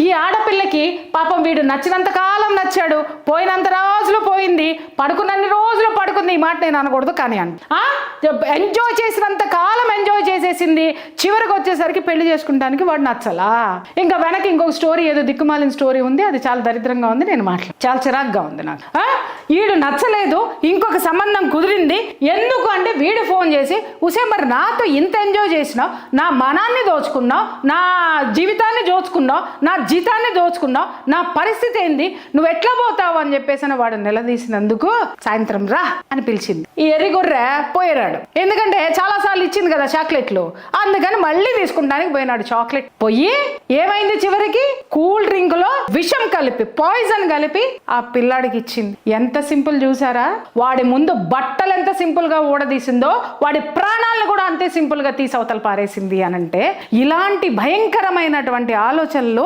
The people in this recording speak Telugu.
ఈ ఆడపిల్లకి పాపం వీడు నచ్చినంత కాలం నచ్చాడు, పోయినంత రోజులు పోయింది, పడుకున్నన్ని రోజులు పడుకుంది. ఈ మాట నేను అనకూడదు కానీ ఎంజాయ్ చేసినంత కాలం ఎంజాయ్ చేసేసింది. చివరికి వచ్చేసరికి పెళ్లి చేసుకుంటానికి వాడు నచ్చలా. ఇంకా వెనక్కి ఇంకొక స్టోరీ, ఏదో దిక్కుమాలిన స్టోరీ ఉంది, అది చాలా దరిద్రంగా ఉంది, నేను చాలా చిరాగ్గా ఉంది నాకు. వీడు నచ్చలేదు, ఇంకొక సంబంధం కుదిరింది. ఎందుకు అంటే వీడు ఫోన్ చేసి, ఉసే మరి నాతో ఇంత ఎంజాయ్ చేసినావు, నా మనాన్ని దోచుకున్నావు, నా జీవితాన్ని దోచుకున్నావు, నా జీతాన్ని దోచుకున్నావు, నా పరిస్థితి ఏంది, నువ్వు ఎట్లా పోతావు అని చెప్పేసి వాడు నిలదీసినందుకు సాయంత్రం రా అని పిలిచింది. ఈ ఎర్రిగొర్రె పోయాడు. ఎందుకంటే చాలా సార్లు ఇచ్చింది కదా చాక్లెట్లు, అందుకని మళ్ళీ తీసుకుంటానికి పోయినాడు. చాక్లెట్ పోయి ఏమైంది, చివరికి కూల్ డ్రింక్ లో విషం కలిపి, పాయిజన్ కలిపి ఆ పిల్లాడికి ఇచ్చింది. ఎంత సింపుల్ చూసారా? వాడి ముందు బట్టలు ఎంత సింపుల్ గా ఊడదీసిందో, వాడి ప్రాణాలను కూడా అంతే సింపుల్ గా తీసి అవతల పారేసింది అనంటే, ఇలాంటి భయంకరమైనటువంటి ఆలోచనలు